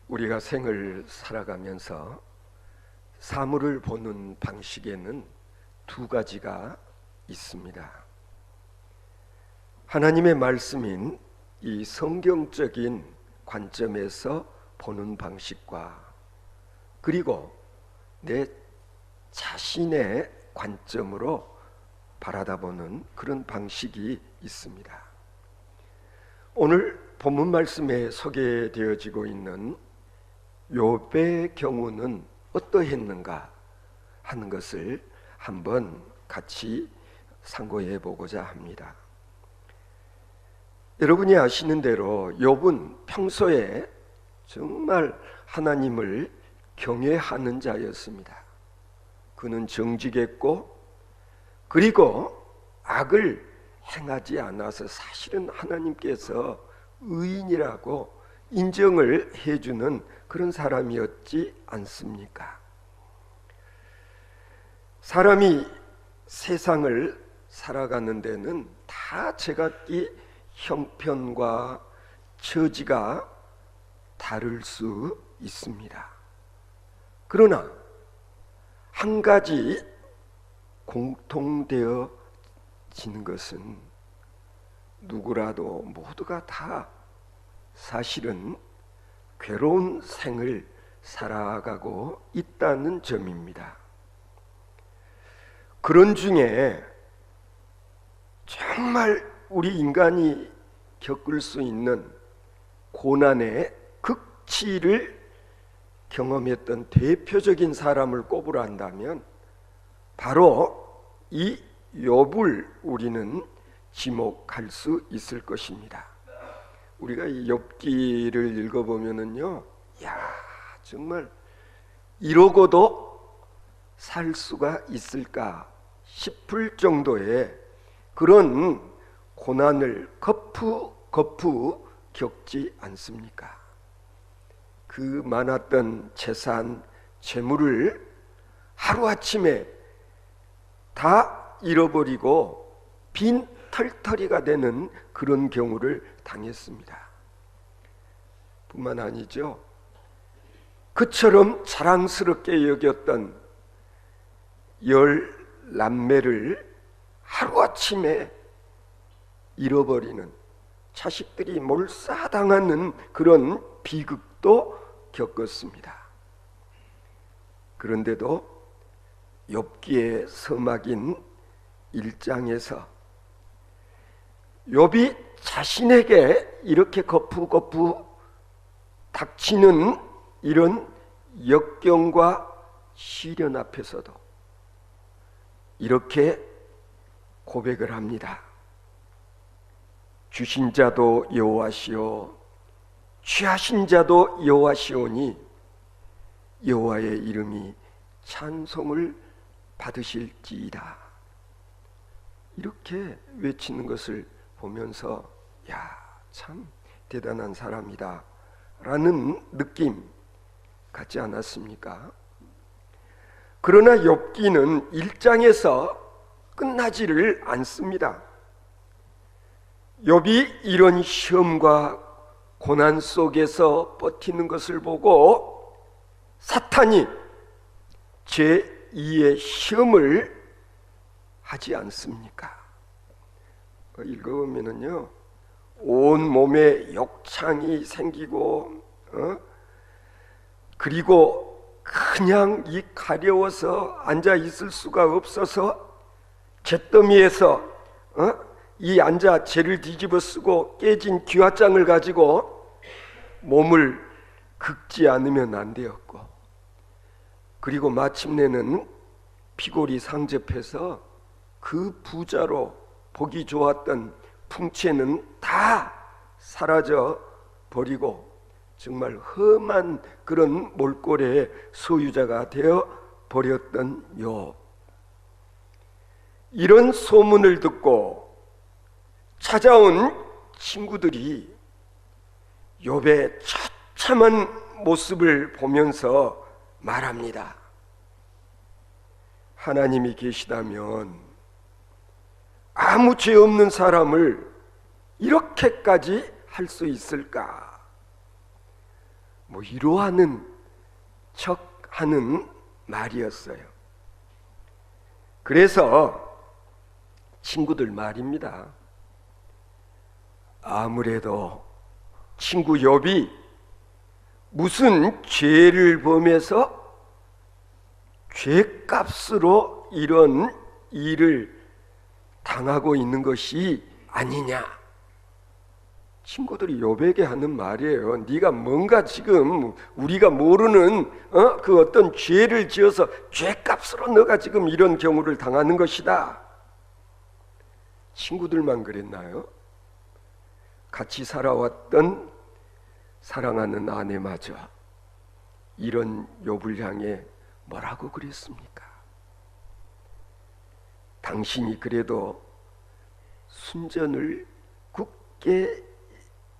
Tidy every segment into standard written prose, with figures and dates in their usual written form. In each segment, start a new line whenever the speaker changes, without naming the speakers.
우리가 생을 살아가면서 사물을 보는 방식에는 두 가지가 있습니다. 하나님의 말씀인 이 성경적인 관점에서 보는 방식과 그리고 내 자신의 관점으로 바라다보는 그런 방식이 있습니다. 오늘 본문 말씀에 소개되어지고 있는 욥의 경우는 어떠했는가 하는 것을 한번 같이 상고해 보고자 합니다. 여러분이 아시는 대로 욥은 평소에 정말 하나님을 경외하는 자였습니다. 그는 정직했고 그리고 악을 행하지 않아서 사실은 하나님께서 의인이라고 인정을 해주는 그런 사람이었지 않습니까? 사람이 세상을 살아가는 데는 다 제각기 형편과 처지가 다를 수 있습니다. 그러나 한 가지 공통되어지는 것은 누구라도 모두가 다 사실은 괴로운 생을 살아가고 있다는 점입니다. 그런 중에 정말 우리 인간이 겪을 수 있는 고난의 극치를 경험했던 대표적인 사람을 꼽으라 한다면 바로 이 욥을 우리는 지목할 수 있을 것입니다. 우리가 이 욥기를 읽어보면은요, 야, 정말 이러고도 살 수가 있을까 싶을 정도의 그런 고난을 거푸 겪지 않습니까? 그 많았던 재산, 재물을 하루아침에 다 잃어버리고 빈 털터리가 되는 그런 경우를 당했습니다. 뿐만 아니죠, 그처럼 자랑스럽게 여겼던 10남매를 하루아침에 잃어버리는, 자식들이 몰사당하는 그런 비극도 겪었습니다. 그런데도 욥기의 서막인 1장에서 욥이 자신에게 이렇게 거푸 닥치는 이런 역경과 시련 앞에서도 이렇게 고백을 합니다. 주신 자도 여호와시오 취하신 자도 여호와시오니 여호와의 이름이 찬송을 받으실지이다. 이렇게 외치는 것을 보면서 야, 참 대단한 사람이다 라는 느낌 갖지 않았습니까? 그러나 욥기는 1장에서 끝나지를 않습니다. 욥이 이런 시험과 고난 속에서 버티는 것을 보고 사탄이 제2의 시험을 하지 않습니까? 읽어보면은요, 온 몸에 욕창이 생기고 그리고 그냥 이 가려워서 앉아 있을 수가 없어서 잿더미에서 이 앉아 재를 뒤집어 쓰고 깨진 기와장을 가지고 몸을 긁지 않으면 안 되었고, 그리고 마침내는 피골이 상접해서 그 부자로 보기 좋았던 풍채는 다 사라져 버리고 정말 험한 그런 몰골의 소유자가 되어 버렸던 욥. 이런 소문을 듣고 찾아온 친구들이 욥의 처참한 모습을 보면서 말합니다. 하나님이 계시다면 아무 죄 없는 사람을 이렇게까지 할 수 있을까? 위로하는 척 하는 말이었어요. 그래서 친구들 말입니다. 아무래도 친구 욥이 무슨 죄를 범해서 죄값으로 이런 일을 당하고 있는 것이 아니냐. 친구들이 욥에게 하는 말이에요. 네가 뭔가 지금 우리가 모르는 그 어떤 죄를 지어서 죄값으로 너가 지금 이런 경우를 당하는 것이다. 친구들만 그랬나요? 같이 살아왔던 사랑하는 아내마저 이런 욥을 향해 뭐라고 그랬습니까? 당신이 그래도 순전을 굳게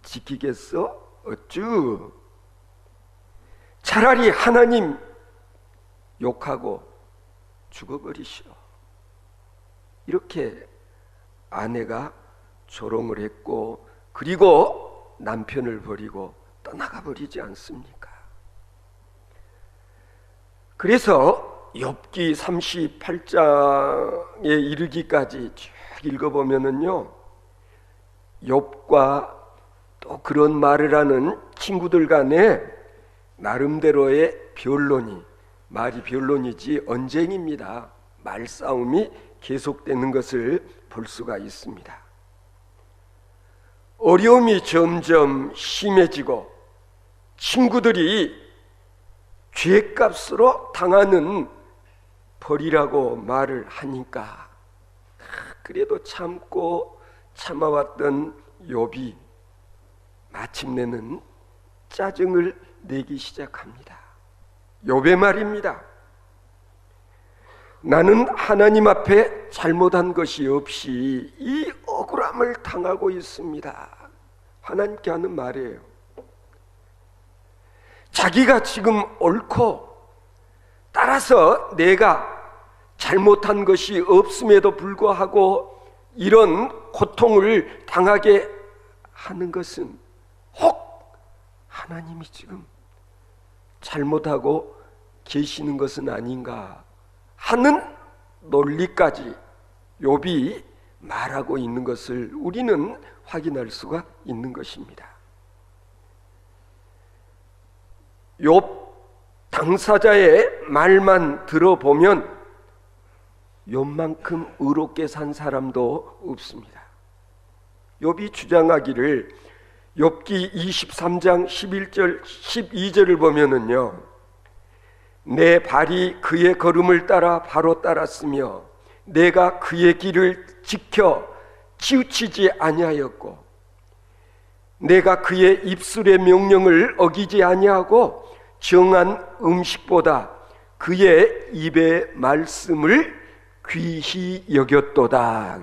지키겠어? 어쭈? 차라리 하나님 욕하고 죽어버리시오. 이렇게 아내가 조롱을 했고, 그리고 남편을 버리고 떠나가 버리지 않습니까? 그래서 욥기 38장에 이르기까지 쭉 읽어보면은요, 욥과 또 그런 말을 하는 친구들 간에 나름대로의 변론이, 말이 변론이지 언쟁입니다. 말싸움이 계속되는 것을 볼 수가 있습니다. 어려움이 점점 심해지고 친구들이 죄값으로 당하는 벌이라고 말을 하니까 그래도 참고 참아왔던 욥이 마침내는 짜증을 내기 시작합니다. 욥의 말입니다. 나는 하나님 앞에 잘못한 것이 없이 이 억울함을 당하고 있습니다. 하나님께 하는 말이에요. 자기가 지금 옳고, 따라서 내가 잘못한 것이 없음에도 불구하고 이런 고통을 당하게 하는 것은 혹 하나님이 지금 잘못하고 계시는 것은 아닌가 하는 논리까지 욥이 말하고 있는 것을 우리는 확인할 수가 있는 것입니다. 욥 당사자의 말만 들어보면 욥만큼 의롭게 산 사람도 없습니다. 욥이 주장하기를, 욥기 23장 11절 12절을 보면은요, 내 발이 그의 걸음을 따라 바로 따랐으며 내가 그의 길을 지켜 치우치지 아니하였고 내가 그의 입술의 명령을 어기지 아니하고 정한 음식보다 그의 입의 말씀을 귀히 여겼도다.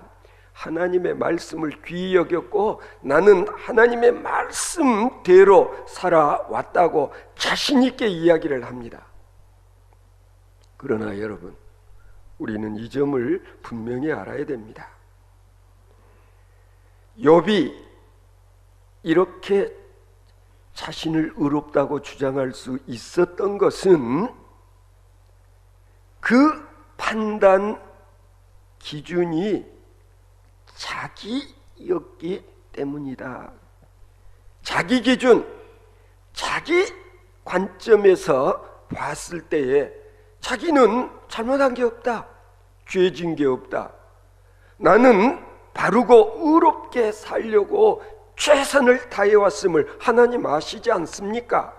하나님의 말씀을 귀히 여겼고 나는 하나님의 말씀대로 살아왔다고 자신 있게 이야기를 합니다. 그러나 여러분, 우리는 이 점을 분명히 알아야 됩니다. 욥이 이렇게 자신을 의롭다고 주장할 수 있었던 것은 그 판단 기준이 자기였기 때문이다. 자기 기준, 자기 관점에서 봤을 때에 자기는 잘못한 게 없다, 죄진 게 없다, 나는 바르고 의롭게 살려고 최선을 다해왔음을 하나님 아시지 않습니까?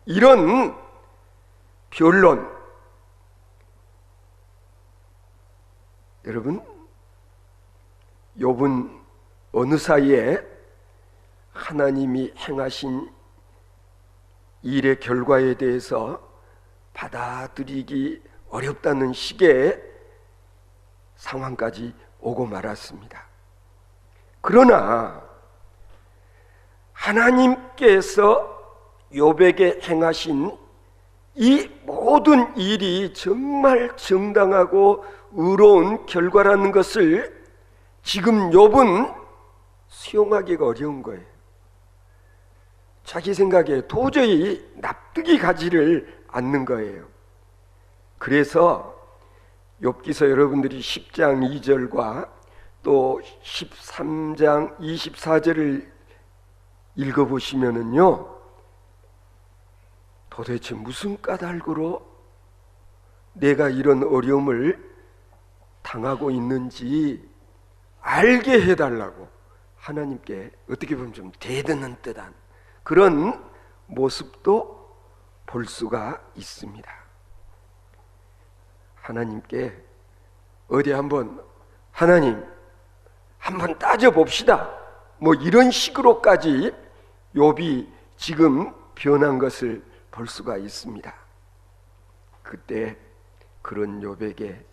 이런 변론, 여러분, 욥은 어느 사이에 하나님이 행하신 일의 결과에 대해서 받아들이기 어렵다는 식의 상황까지 오고 말았습니다. 그러나 하나님께서 욥에게 행하신 이 모든 일이 정말 정당하고 의로운 결과라는 것을 지금 욥은 수용하기가 어려운 거예요. 자기 생각에 도저히 납득이 가지를 않는 거예요. 그래서 욥기서 여러분들이 10장 2절과 또 13장 24절을 읽어보시면은요, 도대체 무슨 까닭으로 내가 이런 어려움을 당하고 있는지 알게 해달라고 하나님께 어떻게 보면 좀 대드는 듯한 그런 모습도 볼 수가 있습니다. 하나님께 어디 하나님 한번 따져봅시다, 뭐 이런 식으로까지 욥이 지금 변한 것을 볼 수가 있습니다. 그때 그런 욥에게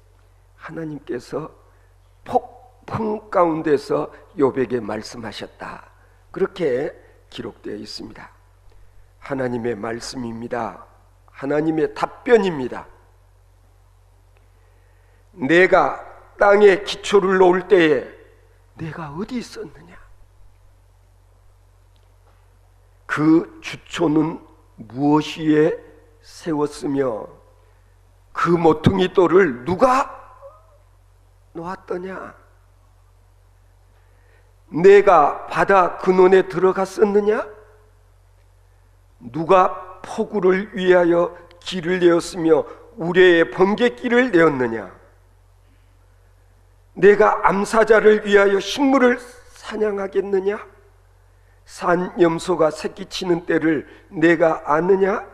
하나님께서 폭풍 가운데서 욥에게 말씀하셨다, 그렇게 기록되어 있습니다. 하나님의 말씀입니다. 하나님의 답변입니다. 내가 땅에 기초를 놓을 때에 내가 어디 있었느냐? 그 주초는 무엇 위에 세웠으며 그 모퉁이 돌을 누가 놓았더냐? 내가 바다 근원에 들어갔었느냐? 누가 포구를 위하여 길을 내었으며 우레의 번갯길을 내었느냐? 내가 암사자를 위하여 식물을 사냥하겠느냐? 산 염소가 새끼치는 때를 내가 아느냐?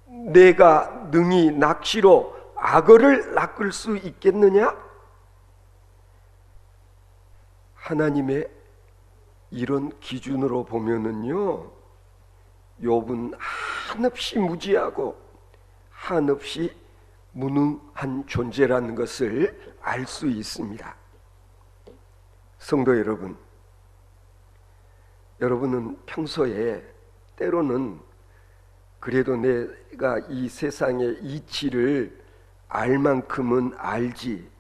내가 능히 낚시로 악어를 낚을 수 있겠느냐? 하나님의 이런 기준으로 보면은요, 욥은 한없이 무지하고 한없이 무능한 존재라는 것을 알 수 있습니다. 성도 여러분, 여러분은 평소에 때로는 그래도 내가 이 세상의 이치를 알 만큼은 알지,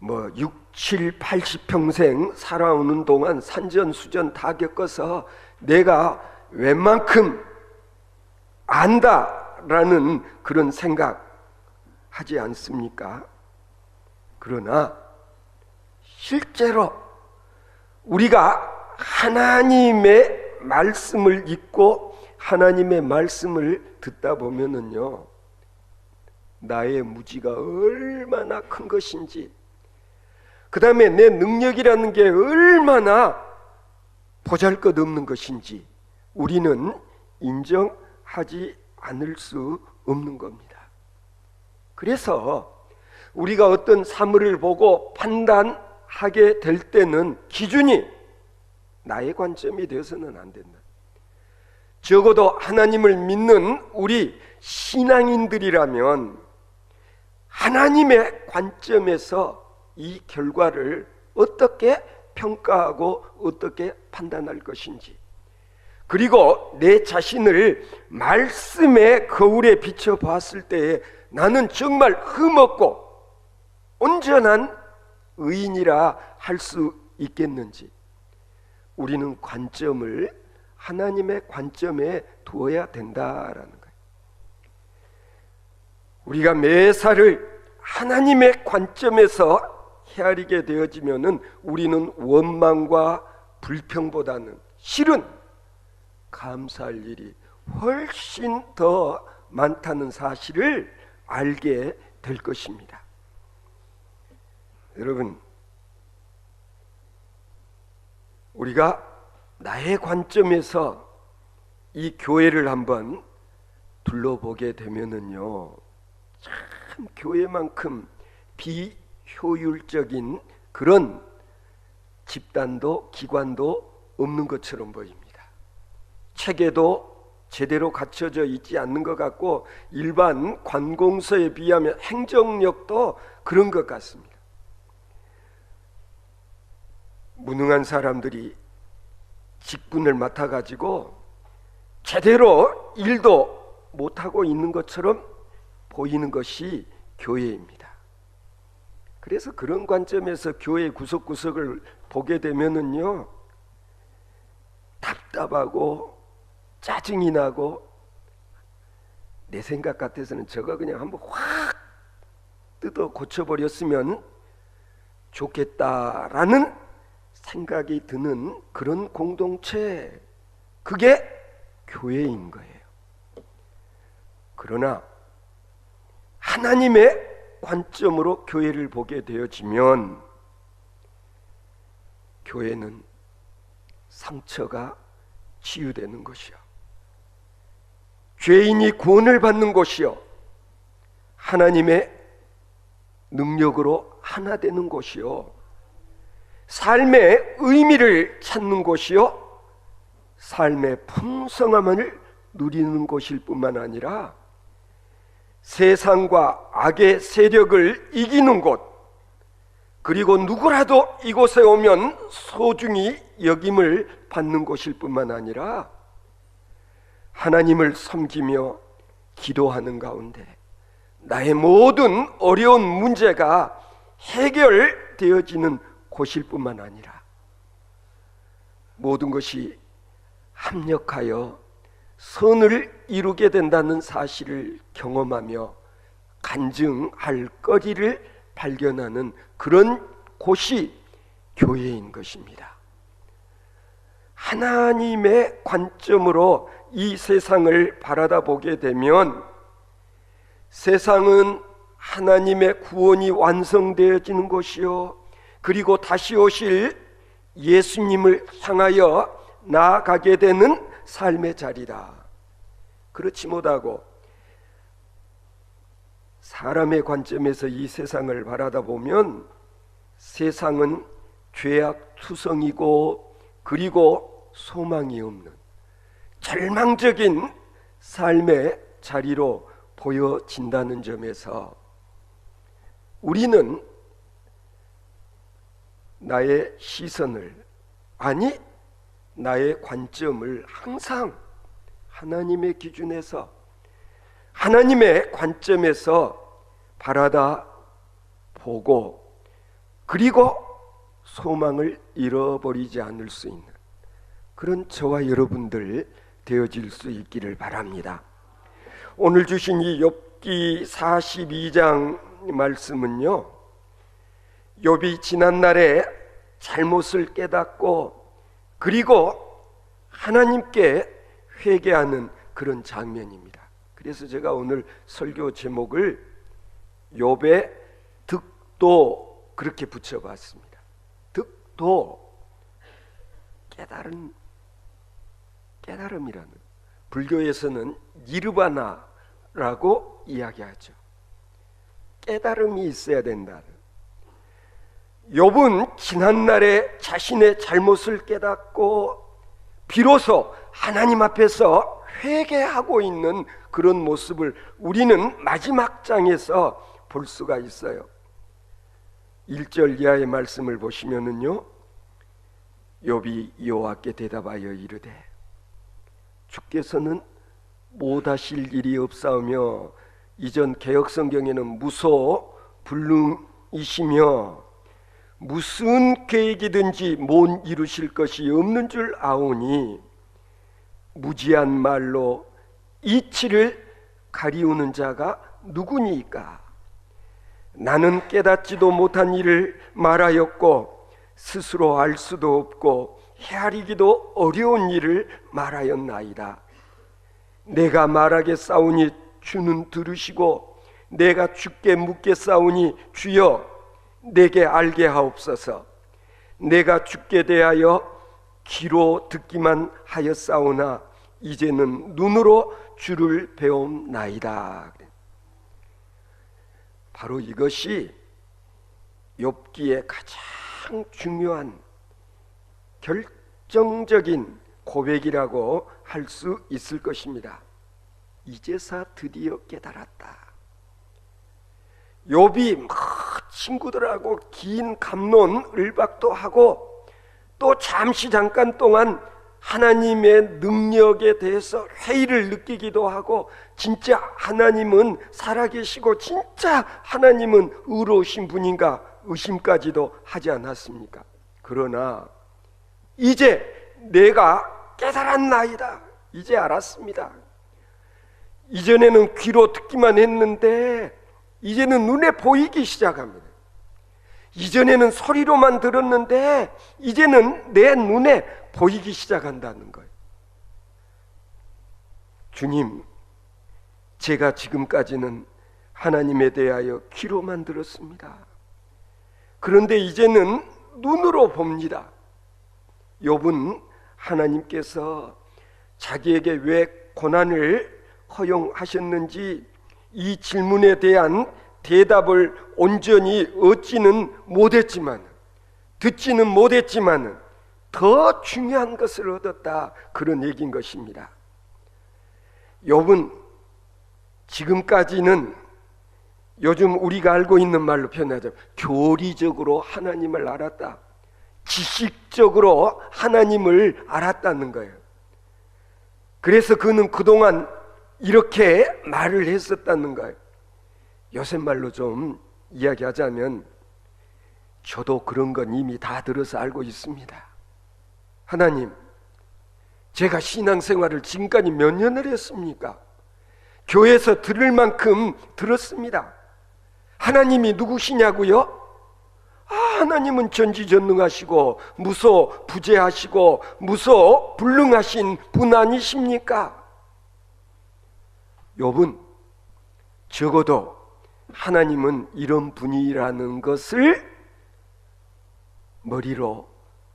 뭐 6, 7, 80평생 살아오는 동안 산전수전 다 겪어서 내가 웬만큼 안다라는 그런 생각 하지 않습니까? 그러나 실제로 우리가 하나님의 말씀을 읽고 하나님의 말씀을 듣다 보면은요, 나의 무지가 얼마나 큰 것인지, 그 다음에 내 능력이라는 게 얼마나 보잘것없는 것인지 우리는 인정하지 않을 수 없는 겁니다. 그래서 우리가 어떤 사물을 보고 판단하게 될 때는 기준이 나의 관점이 되어서는 안 된다. 적어도 하나님을 믿는 우리 신앙인들이라면 하나님의 관점에서 이 결과를 어떻게 평가하고 어떻게 판단할 것인지, 그리고 내 자신을 말씀의 거울에 비춰 봤을 때에 나는 정말 흠없고 온전한 의인이라 할 수 있겠는지, 우리는 관점을 하나님의 관점에 두어야 된다라는 거예요. 우리가 매사를 하나님의 관점에서 헤아리게 되어지면은 우리는 원망과 불평보다는 실은 감사할 일이 훨씬 더 많다는 사실을 알게 될 것입니다. 여러분, 우리가 나의 관점에서 이 교회를 한번 둘러보게 되면은요, 참 교회만큼 비효율적인 그런 집단도 기관도 없는 것처럼 보입니다. 체계도 제대로 갖춰져 있지 않는 것 같고, 일반 관공서에 비하면 행정력도 그런 것 같습니다. 무능한 사람들이 직분을 맡아가지고 제대로 일도 못하고 있는 것처럼 보이는 것이 교회입니다. 그래서 그런 관점에서 교회 구석구석을 보게 되면은요, 답답하고 짜증이 나고, 내 생각 같아서는 저거 그냥 한번 확 뜯어 고쳐버렸으면 좋겠다라는 생각이 드는 그런 공동체, 그게 교회인 거예요. 그러나 하나님의 관점으로 교회를 보게 되어지면 교회는 상처가 치유되는 것이요, 죄인이 구원을 받는 곳이요, 하나님의 능력으로 하나 되는 곳이요, 삶의 의미를 찾는 곳이요, 삶의 풍성함을 누리는 곳일 뿐만 아니라 세상과 악의 세력을 이기는 곳, 그리고 누구라도 이곳에 오면 소중히 여김을 받는 곳일 뿐만 아니라 하나님을 섬기며 기도하는 가운데 나의 모든 어려운 문제가 해결되어지는 곳일 뿐만 아니라 모든 것이 합력하여 선을 이루게 된다는 사실을 경험하며 간증할 거리를 발견하는 그런 곳이 교회인 것입니다. 하나님의 관점으로 이 세상을 바라다 보게 되면 세상은 하나님의 구원이 완성되어지는 것이요, 그리고 다시 오실 예수님을 향하여 나아가게 되는 삶의 자리다. 그렇지 못하고 사람의 관점에서 이 세상을 바라다 보면 세상은 죄악 투성이고 그리고 소망이 없는 절망적인 삶의 자리로 보여진다는 점에서 우리는 나의 시선을, 아니 나의 관점을 항상 하나님의 기준에서, 하나님의 관점에서 바라다 보고 그리고 소망을 잃어버리지 않을 수 있는 그런 저와 여러분들 되어질 수 있기를 바랍니다. 오늘 주신 이 욥기 42장 말씀은요, 욥이 지난날에 잘못을 깨닫고 그리고 하나님께 회개하는 그런 장면입니다. 그래서 제가 오늘 설교 제목을 욥의 득도 그렇게 붙여봤습니다. 득도, 깨달음이라는, 불교에서는 니르바나라고 이야기하죠. 깨달음이 있어야 된다는. 욥은 지난날에 자신의 잘못을 깨닫고 비로소 하나님 앞에서 회개하고 있는 그런 모습을 우리는 마지막 장에서 볼 수가 있어요. 1절 이하의 말씀을 보시면은요, 욥이 여호와께 대답하여 이르되 주께서는 못하실 일이 없사오며 이전 개역성경에는 무소 불능이시며 무슨 계획이든지 못 이루실 것이 없는 줄 아오니 무지한 말로 이치를 가리우는 자가 누구니까? 나는 깨닫지도 못한 일을 말하였고 스스로 알 수도 없고 헤아리기도 어려운 일을 말하였나이다. 내가 말하겠사오니 주는 들으시고 내가 주께 묻겠사오니 주여 내게 알게 하옵소서. 내가 주께 대하여 귀로 듣기만 하였사오나 이제는 눈으로 주를 배움나이다. 바로 이것이 욥기의 가장 중요한 결정적인 고백이라고 할 수 있을 것입니다. 이제서 드디어 깨달았다. 욥이 친구들하고 긴 감론 을박도 하고 또 잠깐 동안 하나님의 능력에 대해서 회의를 느끼기도 하고, 진짜 하나님은 살아계시고 진짜 하나님은 의로우신 분인가 의심까지도 하지 않았습니까? 그러나 이제 내가 깨달았나이다. 이제 알았습니다. 이전에는 귀로 듣기만 했는데 이제는 눈에 보이기 시작합니다. 이전에는 소리로만 들었는데 이제는 내 눈에 보이기 시작한다는 거예요. 주님, 제가 지금까지는 하나님에 대하여 귀로만 들었습니다. 그런데 이제는 눈으로 봅니다. 욥은 하나님께서 자기에게 왜 고난을 허용하셨는지 이 질문에 대한 대답을 온전히 얻지는 못했지만, 듣지는 못했지만 더 중요한 것을 얻었다, 그런 얘기인 것입니다. 욥은 지금까지는 요즘 우리가 알고 있는 말로 표현하자면 교리적으로 하나님을 알았다, 지식적으로 하나님을 알았다는 거예요. 그래서 그는 그동안 이렇게 말을 했었다는 거예요. 요새 말로 좀 이야기하자면 저도 그런 건 이미 다 들어서 알고 있습니다. 하나님, 제가 신앙생활을 지금까지 몇 년을 했습니까? 교회에서 들을 만큼 들었습니다. 하나님이 누구시냐고요? 하나님은 전지전능하시고 무소부재하시고 무소불능하신 분 아니십니까? 욥은 적어도 하나님은 이런 분이라는 것을 머리로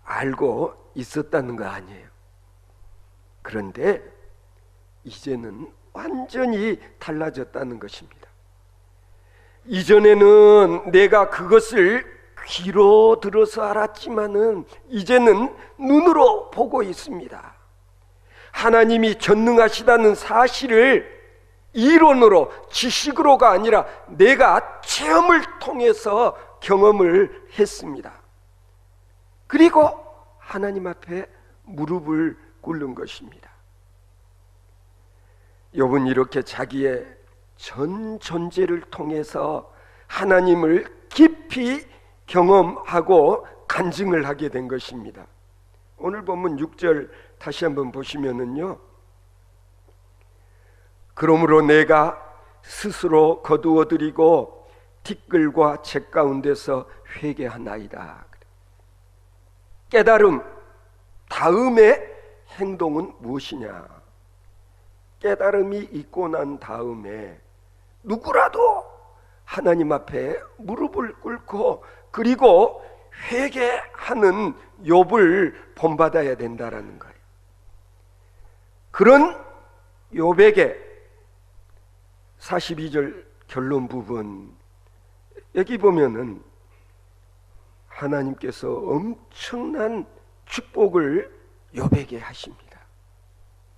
알고 있었다는 거 아니에요. 그런데 이제는 완전히 달라졌다는 것입니다. 이전에는 내가 그것을 귀로 들어서 알았지만은 이제는 눈으로 보고 있습니다. 하나님이 전능하시다는 사실을 이론으로, 지식으로가 아니라 내가 체험을 통해서 경험을 했습니다. 그리고 하나님 앞에 무릎을 꿇는 것입니다. 욥은 이렇게 자기의 전 존재를 통해서 하나님을 깊이 경험하고 간증을 하게 된 것입니다. 오늘 본문 6절 다시 한번 보시면은요, 그러므로 내가 스스로 거두어드리고 티끌과 재 가운데서 회개하나이다. 깨달음 다음에 행동은 무엇이냐? 깨달음이 있고 난 다음에 누구라도 하나님 앞에 무릎을 꿇고 그리고 회개하는 욥을 본받아야 된다라는 거예요. 그런 욥에게 42절 결론 부분, 여기 보면은 하나님께서 엄청난 축복을 욥에게 하십니다.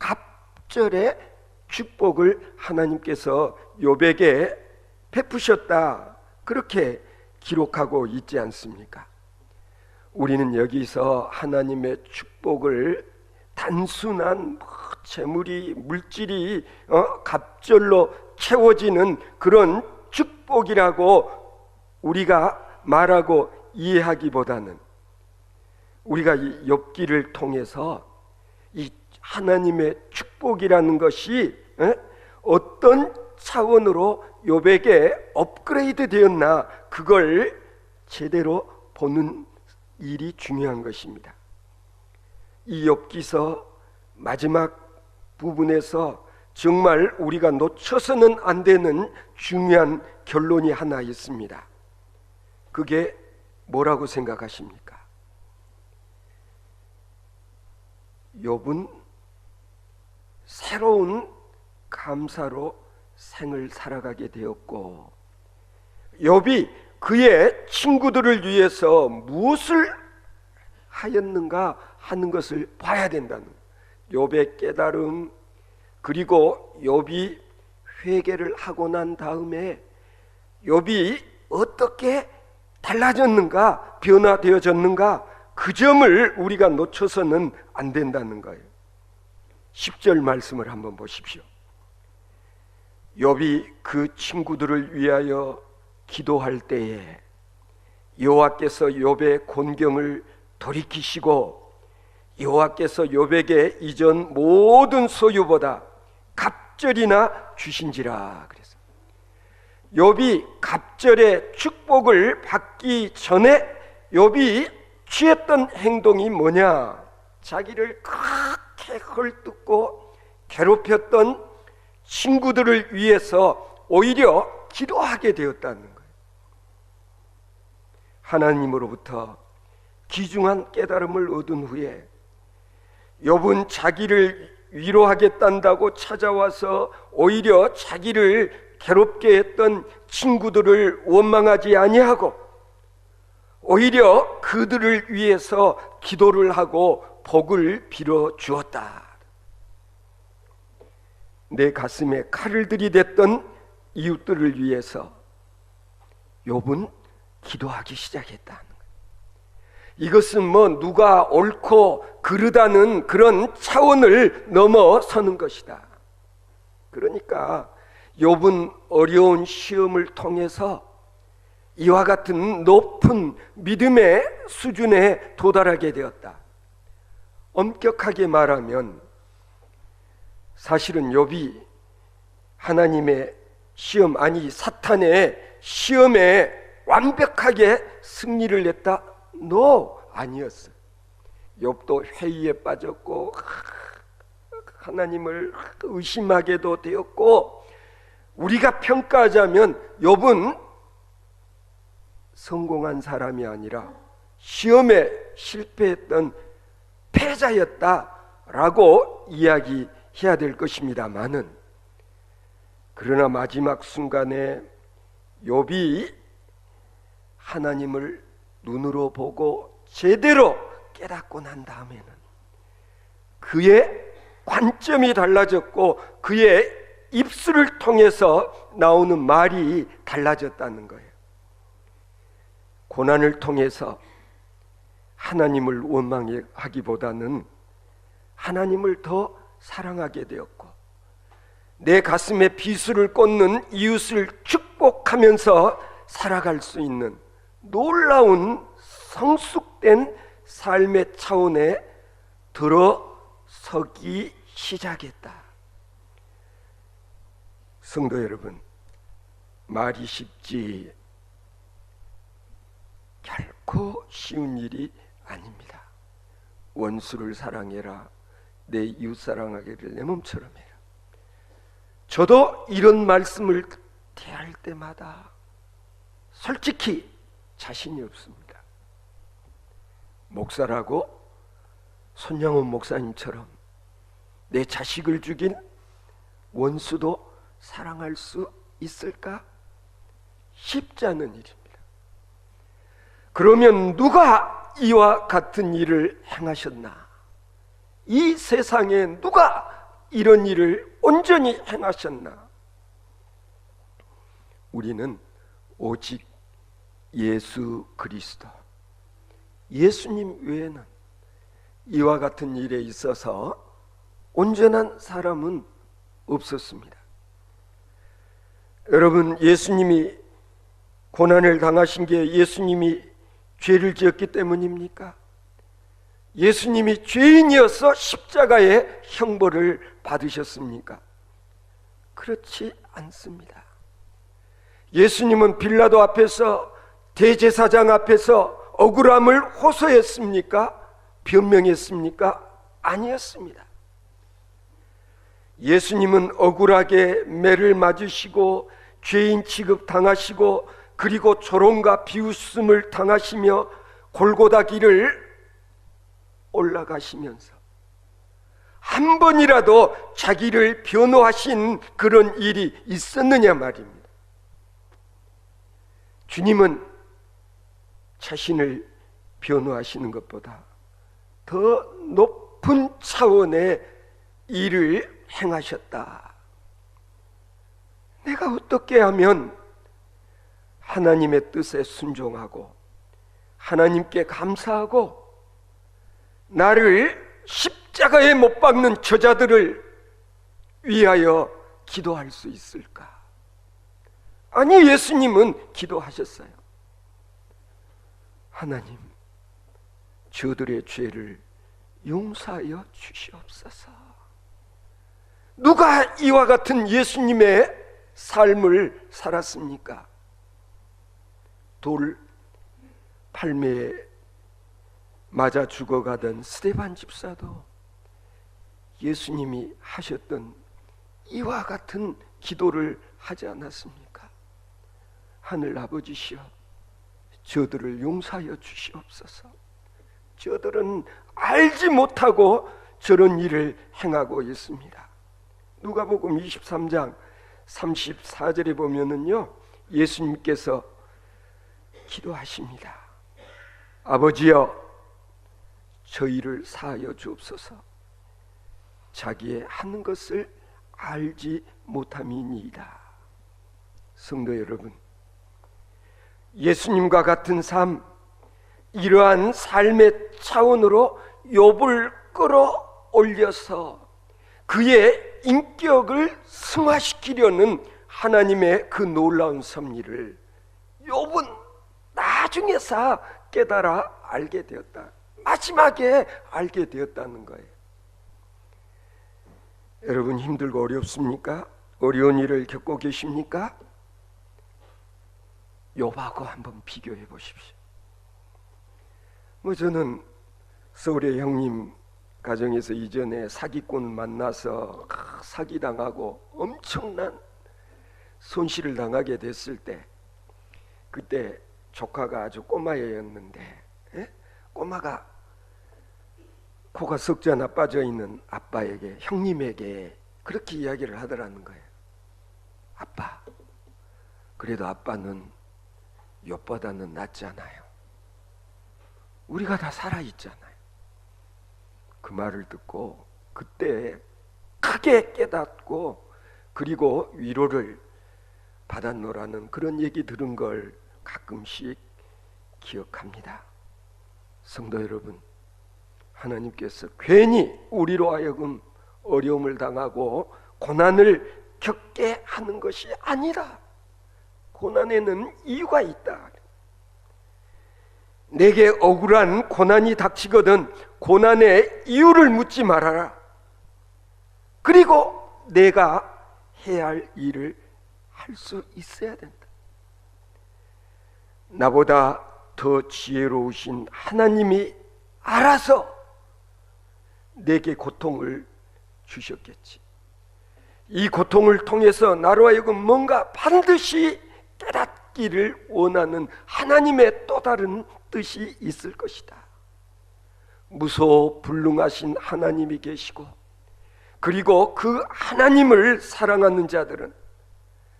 갑절의 축복을 하나님께서 욥에게 베푸셨다, 그렇게 기록하고 있지 않습니까? 우리는 여기서 하나님의 축복을 단순한 재물이, 물질이 갑절로 채워지는 그런 축복이라고 우리가 말하고 이해하기보다는 우리가 이 욥기를 통해서 이 하나님의 축복이라는 것이 어떤 차원으로 욥에게 업그레이드 되었나, 그걸 제대로 보는 일이 중요한 것입니다. 이 욥기서 마지막 부분에서 정말 우리가 놓쳐서는 안 되는 중요한 결론이 하나 있습니다. 그게 뭐라고 생각하십니까? 욥은 새로운 감사로 생을 살아가게 되었고, 욥이 그의 친구들을 위해서 무엇을 하였는가 하는 것을 봐야 된다는, 욥의 깨달음, 그리고 욥이 회개를 하고 난 다음에 욥이 어떻게 달라졌는가, 변화되어졌는가, 그 점을 우리가 놓쳐서는 안 된다는 거예요. 10절 말씀을 한번 보십시오. 욥이 그 친구들을 위하여 기도할 때에 여호와께서 욥의 곤경을 돌이키시고 여호와께서 욥에게 이전 모든 소유보다 갑절이나 주신지라 그래서 욥이 갑절의 축복을 받기 전에 욥이 취했던 행동이 뭐냐? 자기를 그렇게 헐뜯고 괴롭혔던 친구들을 위해서 오히려 기도하게 되었다는 거예요. 하나님으로부터 귀중한 깨달음을 얻은 후에 욥은 자기를 위로하겠단다고 찾아와서 오히려 자기를 괴롭게 했던 친구들을 원망하지 아니하고 오히려 그들을 위해서 기도를 하고 복을 빌어 주었다. 내 가슴에 칼을 들이댔던 이웃들을 위해서 욥은 기도하기 시작했다는 거예요. 이것은 누가 옳고 그르다는 그런 차원을 넘어서는 것이다. 그러니까 욥은 어려운 시험을 통해서 이와 같은 높은 믿음의 수준에 도달하게 되었다. 엄격하게 말하면 사실은 욥이 하나님의 시험, 아니 사탄의 시험에 완벽하게 승리를 했다? 아니었어. 욥도 회의에 빠졌고 하나님을 의심하게도 되었고, 우리가 평가하자면 욥은 성공한 사람이 아니라 시험에 실패했던 패자였다라고 이야기해야 될 것입니다만은, 그러나 마지막 순간에 욥이 하나님을 눈으로 보고 제대로 깨닫고 난 다음에는 그의 관점이 달라졌고 그의 입술을 통해서 나오는 말이 달라졌다는 거예요. 고난을 통해서 하나님을 원망하기보다는 하나님을 더 사랑하게 되었고, 내 가슴에 비수를 꽂는 이웃을 축복하면서 살아갈 수 있는 놀라운 성숙된 삶의 차원에 들어서기 시작했다. 성도 여러분, 말이 쉽지 결코 쉬운 일이 아닙니다. 원수를 사랑해라, 내 이웃 사랑하기를 내 몸처럼 해라. 저도 이런 말씀을 대할 때마다 솔직히 자신이 없습니다. 목사라고 손양원 목사님처럼 내 자식을 죽인 원수도 사랑할 수 있을까? 쉽지 않은 일입니다. 그러면 누가 이와 같은 일을 행하셨나? 이 세상에 누가 이런 일을 온전히 행하셨나? 우리는 오직 예수 그리스도, 예수님 외에는 이와 같은 일에 있어서 온전한 사람은 없었습니다. 여러분, 예수님이 고난을 당하신 게 예수님이 죄를 지었기 때문입니까? 예수님이 죄인이어서 십자가의 형벌을 받으셨습니까? 그렇지 않습니다. 예수님은 빌라도 앞에서, 대제사장 앞에서 억울함을 호소했습니까? 변명했습니까? 아니었습니다. 예수님은 억울하게 매를 맞으시고 죄인 취급 당하시고 그리고 조롱과 비웃음을 당하시며 골고다 길을 올라가시면서 한 번이라도 자기를 변호하신 그런 일이 있었느냐 말입니다. 주님은 자신을 변호하시는 것보다 더 높은 차원의 일을 행하셨다. 내가 어떻게 하면 하나님의 뜻에 순종하고 하나님께 감사하고 나를 십자가에 못 박는 저자들을 위하여 기도할 수 있을까? 아니, 예수님은 기도하셨어요. 하나님, 저들의 죄를 용서하여 주시옵소서. 누가 이와 같은 예수님의 삶을 살았습니까? 돌 팔매에 맞아 죽어가던 스데반 집사도 예수님이 하셨던 이와 같은 기도를 하지 않았습니까? 하늘 아버지시여, 저들을 용서하여 주시옵소서. 저들은 알지 못하고 저런 일을 행하고 있습니다. 누가복음 23장 34절에 보면은요, 예수님께서 기도하십니다. 아버지여, 저희를 사하여 주옵소서. 자기의 하는 것을 알지 못함이니이다. 성도 여러분, 예수님과 같은 삶, 이러한 삶의 차원으로 욥을 끌어올려서 그의 인격을 승화시키려는 하나님의 그 놀라운 섭리를 욥은 나중에서 깨달아 알게 되었다. 마지막에 알게 되었다는 거예요. 여러분, 힘들고 어렵습니까? 어려운 일을 겪고 계십니까? 욥하고 한번 비교해 보십시오. 저는 서울의 형님 가정에서 이전에 사기꾼 만나서 사기당하고 엄청난 손실을 당하게 됐을 때, 그때 조카가 아주 꼬마애였는데, 꼬마가 코가 석자 하나 빠져있는 아빠에게, 형님에게 그렇게 이야기를 하더라는 거예요. 아빠, 그래도 아빠는 욥보다는 낫잖아요. 우리가 다 살아있잖아요. 그 말을 듣고 그때 크게 깨닫고 그리고 위로를 받았노라는 그런 얘기 들은 걸 가끔씩 기억합니다. 성도 여러분, 하나님께서 괜히 우리로 하여금 어려움을 당하고 고난을 겪게 하는 것이 아니라 고난에는 이유가 있다. 내게 억울한 고난이 닥치거든 고난의 이유를 묻지 말아라. 그리고 내가 해야 할 일을 할 수 있어야 된다. 나보다 더 지혜로우신 하나님이 알아서 내게 고통을 주셨겠지. 이 고통을 통해서 나로 하여금 뭔가 반드시 깨닫기를 원하는 하나님의 또 다른 뜻이 있을 것이다. 무소불능하신 하나님이 계시고, 그리고 그 하나님을 사랑하는 자들은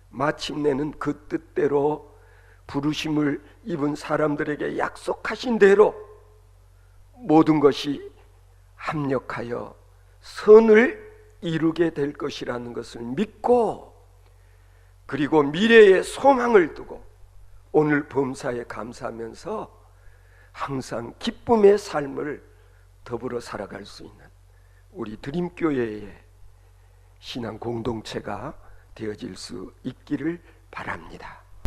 마침내는 그 뜻대로 부르심을 입은 사람들에게 약속하신 대로 모든 것이 합력하여 선을 이루게 될 것이라는 것을 믿고, 그리고 미래의 소망을 두고 오늘 범사에 감사하면서 항상 기쁨의 삶을 더불어 살아갈 수 있는 우리 드림교회의 신앙 공동체가 되어질 수 있기를 바랍니다.